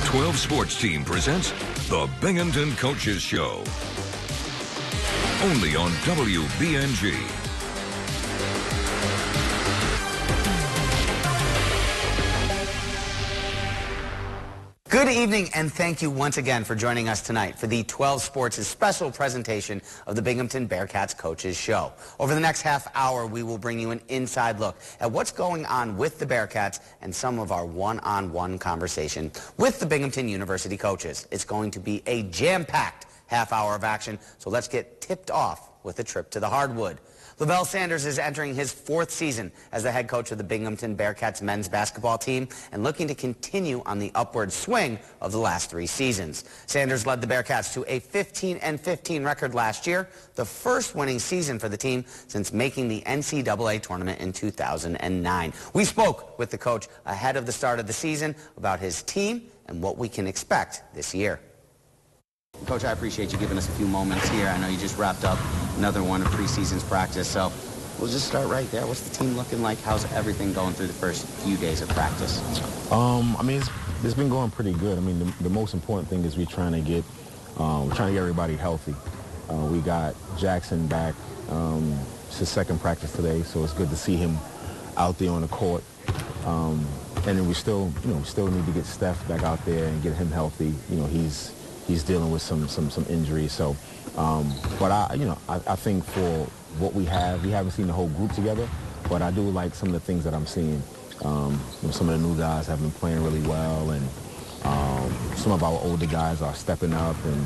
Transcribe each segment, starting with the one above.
The 12 Sports Team presents the Binghamton Coaches Show. Only on WBNG. Good evening, and thank you once again for joining us tonight for the 12 Sports' special presentation of the Binghamton Bearcats Coaches Show. Over the next half hour, we will bring you an inside look at what's going on with the Bearcats and some of our one-on-one conversation with the Binghamton University coaches. It's going to be a jam-packed half hour of action, so let's get tipped off with a trip to the hardwood. Levell Sanders is entering his fourth season as the head coach of the Binghamton Bearcats men's basketball team and looking to continue on the upward swing of the last 3 seasons. Sanders led the Bearcats to a 15-15 record last year, the first winning season for the team since making the NCAA tournament in 2009. We spoke with the coach ahead of the start of the season about his team and what we can expect this year. Coach, I appreciate you giving us a few moments here. I know you just wrapped up another one of preseason's practice, so we'll just start right there. What's the team looking like? How's everything going through the first few days of practice? I mean, it's been going pretty good. I mean, the most important thing is we're trying to get everybody healthy. We got Jackson back. It's his second practice today, so it's good to see him out there on the court. And then we still need to get Steph back out there and get him healthy. You know, he's dealing with some injuries. So, but I think for what we haven't seen the whole group together, but I do like some of the things that I'm seeing. Some of the new guys have been playing really well, and some of our older guys are stepping up and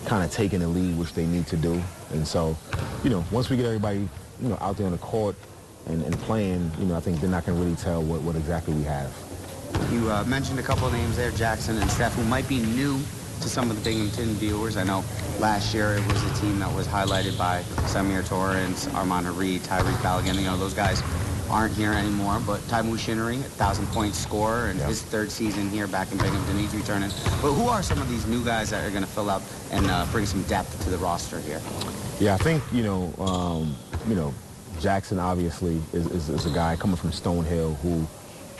kind of taking the lead, which they need to do. And so, once we get everybody, out there on the court and playing, I think then I can really tell what exactly we have. You mentioned a couple of names there, Jackson and Steph, who might be new to some of the Binghamton viewers. I know last year it was a team that was highlighted by Samir Torrance, Armand Reed, Tyrese Balogun. Those guys aren't here anymore, but Taimu Shinnery, 1,000-point scorer, and his third season here back in Binghamton, he's returning. But who are some of these new guys that are going to fill up and bring some depth to the roster here? Yeah, I think, Jackson obviously is a guy coming from Stonehill who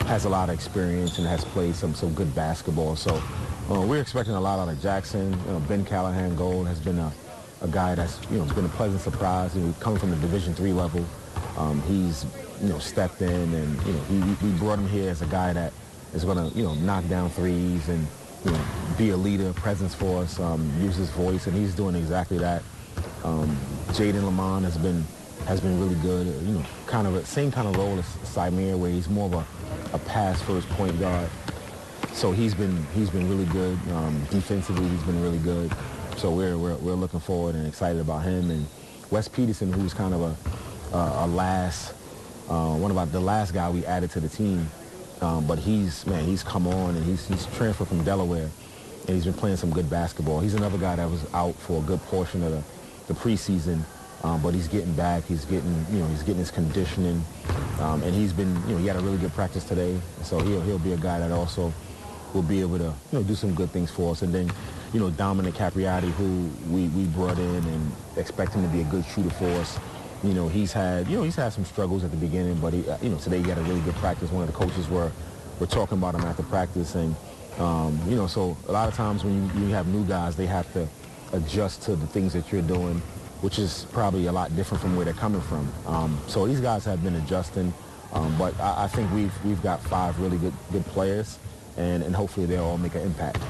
has a lot of experience and has played some good basketball. So we're expecting a lot out of Jackson. Ben Callahan Gold has been a guy that's been a pleasant surprise. Coming from the Division III level, he's stepped in, and we brought him here as a guy that is going to knock down threes and be a leader, presence for us, use his voice, and he's doing exactly that. Jaden Lamont has been really good. Kind of same kind of role as Samir, where he's more of a pass-first point guard. So he's been really good. Defensively, he's been really good. So we're looking forward and excited about him. And Wes Peterson, who's kind of the last guy we added to the team. But he's come on, and he's transferred from Delaware, and he's been playing some good basketball. He's another guy that was out for a good portion of the preseason. But he's getting back. He's getting his conditioning, and he had a really good practice today. So he'll be a guy that also will be able to do some good things for us. And then Dominic Capriati, who we brought in and expect him to be a good shooter for us. He's had some struggles at the beginning, but today he had a really good practice. One of the coaches were talking about him after practice, and so a lot of times when you have new guys, they have to adjust to the things that you're doing, which is probably a lot different from where they're coming from. So these guys have been adjusting, but I think we've got 5 really good players, and hopefully they'll all make an impact.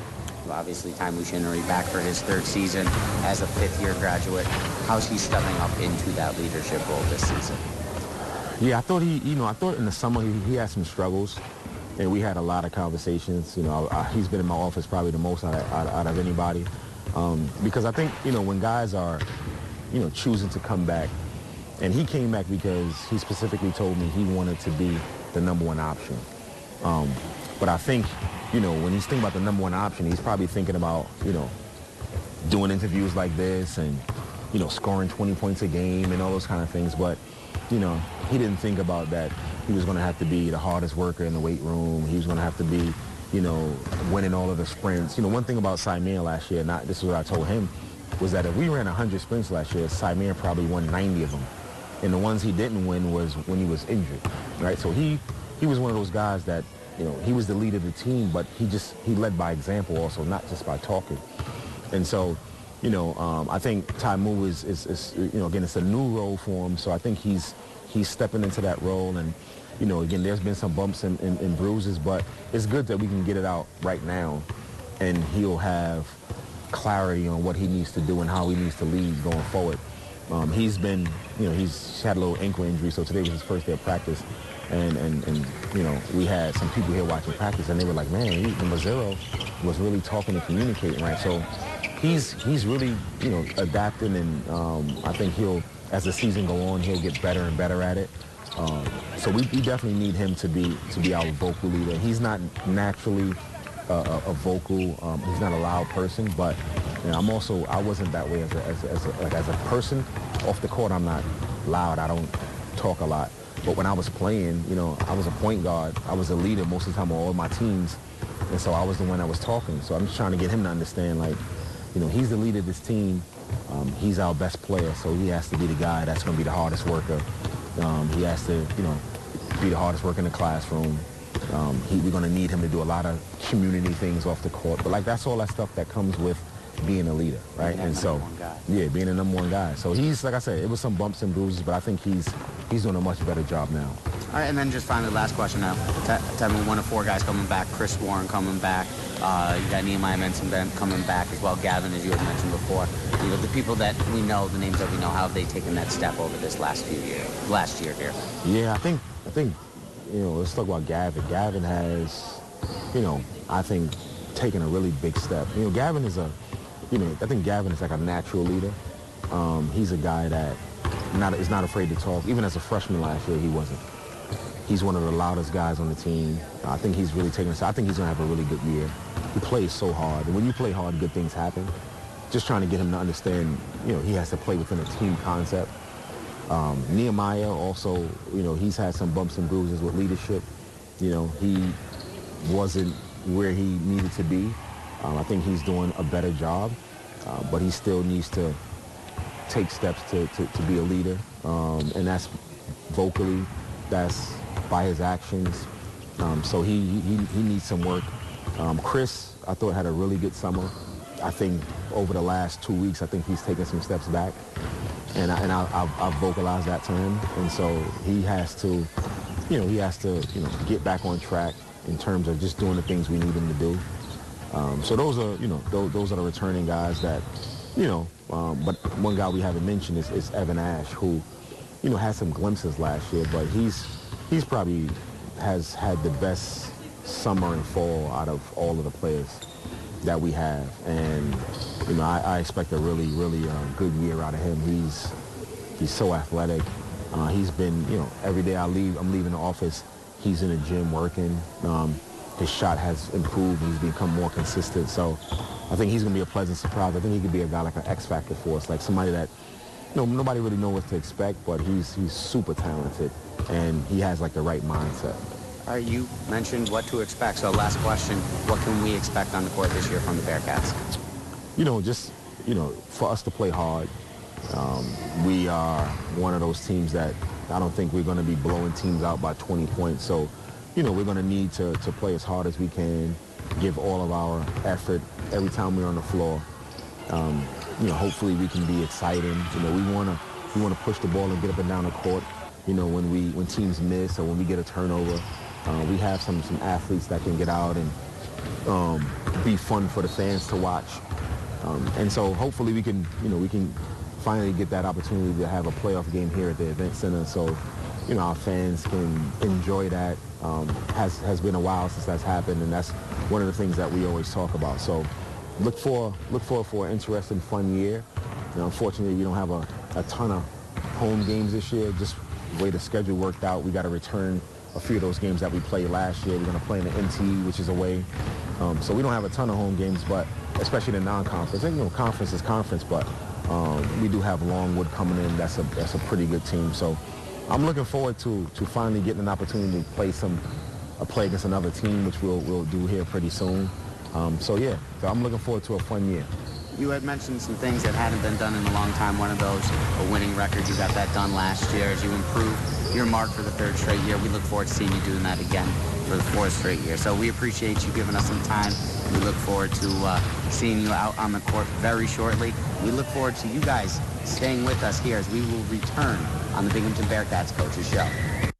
Well, obviously, Taimu Shinnery back for his 3rd season as a 5th-year graduate. How's he stepping up into that leadership role this season? Yeah, I thought I thought in the summer he had some struggles, and we had a lot of conversations. He's been in my office probably the most out of anybody, because I think when guys are choosing to come back. And he came back because he specifically told me he wanted to be the #1 option. But I think, when he's thinking about the #1 option, he's probably thinking about, doing interviews like this and, scoring 20 points a game and all those kind of things. But, he didn't think about that he was going to have to be the hardest worker in the weight room. He was going to have to be, winning all of the sprints. One thing about Samir last year, this is what I told him, was that if we ran 100 sprints last year, Samir probably won 90 of them. And the ones he didn't win was when he was injured, right? So he was one of those guys that he was the leader of the team, but he led by example also, not just by talking. And so, I think Taimu is again, it's a new role for him. So I think he's stepping into that role. And, again, there's been some bumps and bruises, but it's good that we can get it out right now. And he'll have clarity on what he needs to do and how he needs to lead going forward. He's been, he's had a little ankle injury, so today was his first day of practice. And we had some people here watching practice, and they were like, man, number 0 was really talking and communicating, right? So he's really, adapting, and I think as the season go on, he'll get better and better at it. So we definitely need him to be our vocal leader. He's not naturally a vocal, he's not a loud person, but I wasn't that way as a person. Off the court, I'm not loud. I don't talk a lot. But when I was playing, I was a point guard. I was a leader most of the time on all my teams. And so I was the one that was talking. So I'm just trying to get him to understand, like, he's the leader of this team. He's our best player, so he has to be the guy that's going to be the hardest worker. He has to, be the hardest worker in the classroom. We're going to need him to do a lot of community things off the court. But, like, that's all that stuff that comes with being a leader, right? And so, yeah, being a number 1 guy. So he's, like I said, it was some bumps and bruises, but I think he's doing a much better job now. All right, and then just finally, last question now. Tell me, 1 of 4 guys coming back. Chris Warren coming back. You got Nehemiah Menson coming back as well. Gavin, as you had mentioned before. The people that we know, the names that we know, how have they taken that step over this last year here? Yeah, I think, let's talk about Gavin. Gavin has, I think, taken a really big step. Gavin is I think Gavin is like a natural leader. He's a guy that is not afraid to talk. Even as a freshman last year, he wasn't. He's one of the loudest guys on the team. I think he's really taking it. I think he's going to have a really good year. He plays so hard. And when you play hard, good things happen. Just trying to get him to understand, he has to play within a team concept. Nehemiah also, he's had some bumps and bruises with leadership. He wasn't where he needed to be. I think he's doing a better job, but he still needs to take steps to be a leader, and that's vocally, that's by his actions. So he needs some work. Chris, I thought, had a really good summer. I think over the last 2 weeks, I think he's taken some steps back, and I've vocalized that to him. And so he has to, get back on track in terms of just doing the things we need him to do. So those are, those are the returning guys that, but one guy we haven't mentioned is Evan Ash, who, had some glimpses last year, but he's probably has had the best summer and fall out of all of the players that we have. And, I expect a really, really good year out of him. He's so athletic. He's been, every day I'm leaving the office, he's in the gym working. His shot has improved. He's become more consistent. So I think he's going to be a pleasant surprise. I think he could be a guy like an X factor for us, like somebody that, nobody really knows what to expect, but he's super talented, and he has like the right mindset. All right, you mentioned what to expect. So last question, what can we expect on the court this year from the Bearcats? For us to play hard. We are one of those teams that I don't think we're going to be blowing teams out by 20 points. So, we're going to need to play as hard as we can, give all of our effort every time we're on the floor. Hopefully we can be exciting. We want to push the ball and get up and down the court. When teams miss or when we get a turnover, we have some athletes that can get out and be fun for the fans to watch. And so hopefully we can finally get that opportunity to have a playoff game here at the event center. So, our fans can enjoy that. Has been a while since that's happened, and that's one of the things that we always talk about. So look forward for an interesting, fun year. Unfortunately, we don't have a ton of home games this year. Just the way the schedule worked out, we got to return a few of those games that we played last year. We're going to play in the MT, which is away. So we don't have a ton of home games, but especially the non-conference. And, conference is conference, but we do have Longwood coming in. That's a pretty good team. So I'm looking forward to finally getting an opportunity to play against another team, which we'll do here pretty soon. So I'm looking forward to a fun year. You had mentioned some things that hadn't been done in a long time. One of those, a winning record. You got that done last year. As you improve your mark for the 3rd straight year, we look forward to seeing you doing that again for the 4th straight year. So we appreciate you giving us some time. We look forward to seeing you out on the court very shortly. We look forward to you guys staying with us here as we will return on the Binghamton Bearcats Coaches Show.